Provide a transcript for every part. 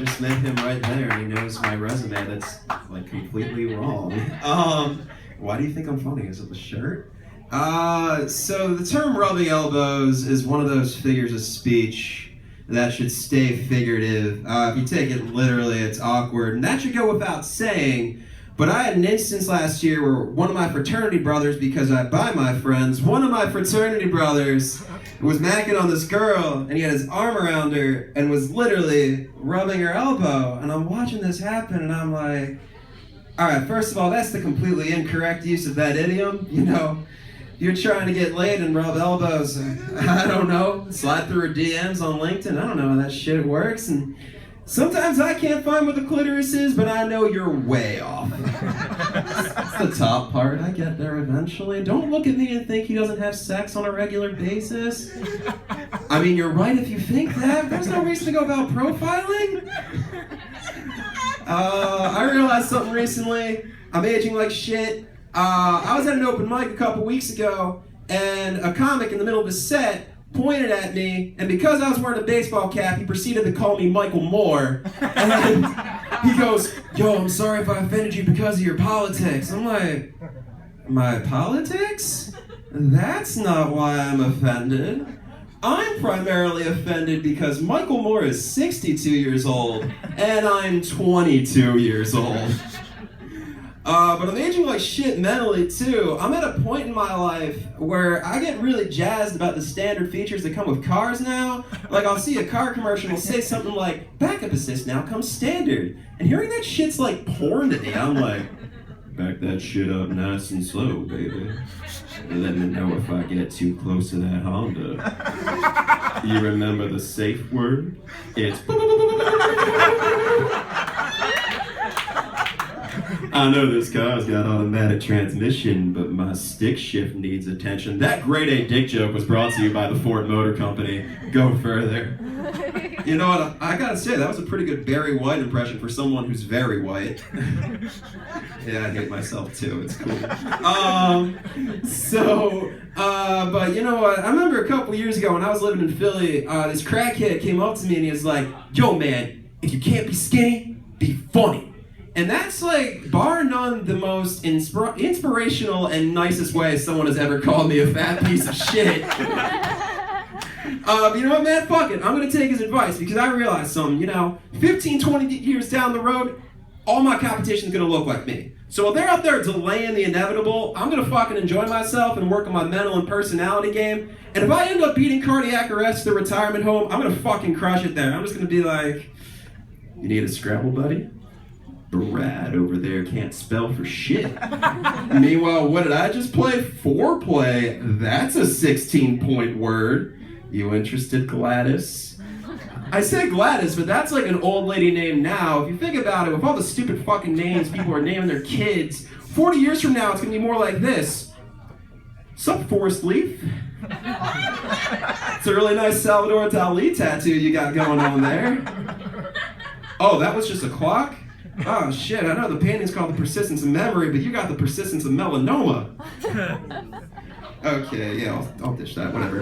just met him right there, and he knows my resume that's like completely wrong. Why do you think I'm funny? Is it the shirt? So the term rubbing elbows is one of those figures of speech that should stay figurative. If you take it literally, it's awkward, and that should go without saying. But I had an instance last year where one of my fraternity brothers, because I buy my friends, one of my fraternity brothers was macking on this girl, and he had his arm around her and was literally rubbing her elbow. And I'm watching this happen, and I'm like, all right, first of all, that's the completely incorrect use of that idiom. You know, you're trying to get laid and rub elbows. I don't know, slide through her DMs on LinkedIn. I don't know how that shit works. And sometimes I can't find what the clitoris is, but I know you're way off. That's the top part. I get there eventually. Don't look at me and think he doesn't have sex on a regular basis. I mean, you're right if you think that. There's no reason to go about profiling. I realized something recently. I'm aging like shit. I was at an open mic a couple weeks ago, and a comic in the middle of his set pointed at me, and because I was wearing a baseball cap, he proceeded to call me Michael Moore. And he goes, yo, I'm sorry if I offended you because of your politics. I'm like, my politics? That's not why I'm offended. I'm primarily offended because Michael Moore is 62 years old, and I'm 22 years old. But I'm aging like shit mentally too. I'm at a point in my life where I get really jazzed about the standard features that come with cars now. Like I'll see a car commercial and say something like, backup assist now comes standard. And hearing that shit's like porn to me. I'm like, back that shit up nice and slow, baby. Let me know if I get too close to that Honda. You remember the safe word? It's I know this car's got automatic transmission, but my stick shift needs attention. That grade A dick joke was brought to you by the Ford Motor Company. Go further. You know what, I gotta say, that was a pretty good Barry White impression for someone who's very white. Yeah, I hate myself too, it's cool. But you know what, I remember a couple years ago when I was living in Philly, this crackhead came up to me and he was like, yo man, if you can't be skinny, be funny. And that's like, bar none, the most inspirational and nicest way someone has ever called me a fat piece of shit. But you know what, man? Fuck it. I'm going to take his advice because I realized something. You know, 15, 20 years down the road, all my competition's going to look like me. So while they're out there delaying the inevitable, I'm going to fucking enjoy myself and work on my mental and personality game. And if I end up beating cardiac arrest to the retirement home, I'm going to fucking crush it there. I'm just going to be like, you need a Scrabble, buddy? Brad over there can't spell for shit. Meanwhile, what did I just play? Foreplay. That's a 16-point word. You interested, Gladys? I say Gladys, but that's like an old lady name now. If you think about it, with all the stupid fucking names people are naming their kids, 40 years from now, it's gonna be more like this. Sup, Forest Leaf? It's a really nice Salvador Dali tattoo you got going on there. Oh, that was just a clock? Oh shit, I know the painting's called The Persistence of Memory, but you got the persistence of melanoma. Okay, yeah, I'll dish that, whatever.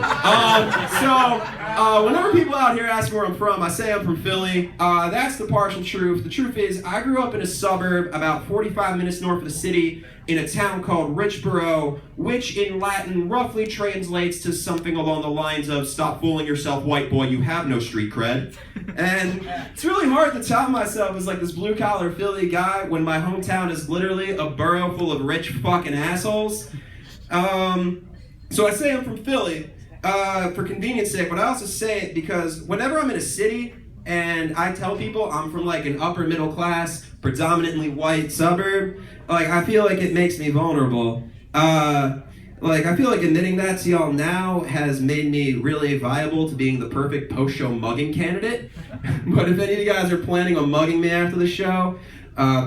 Whenever people out here ask where I'm from, I say I'm from Philly. That's the partial truth. The truth is, I grew up in a suburb about 45 minutes north of the city in a town called Richboro, which in Latin roughly translates to something along the lines of, stop fooling yourself, white boy, you have no street cred. And it's really hard to top myself as like this blue-collar Philly guy when my hometown is literally a borough full of rich fucking assholes. So I say I'm from Philly for convenience sake, but I also say it because whenever I'm in a city and I tell people I'm from like an upper middle class, predominantly white suburb, like I feel like it makes me vulnerable. Like I feel like admitting that to y'all now has made me really viable to being the perfect post-show mugging candidate. But if any of you guys are planning on mugging me after the show,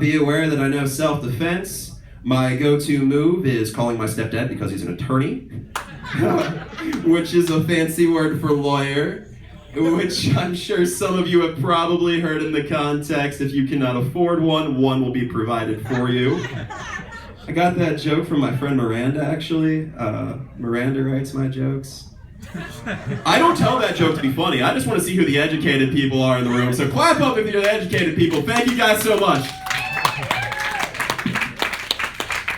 be aware that I know self-defense. My go-to move is calling my stepdad because he's an attorney, which is a fancy word for lawyer, which I'm sure some of you have probably heard in the context. If you cannot afford one, one will be provided for you. I got that joke from my friend Miranda, actually. Miranda writes my jokes. I don't tell that joke to be funny. I just want to see who the educated people are in the room. So clap up if you're the educated people. Thank you guys so much.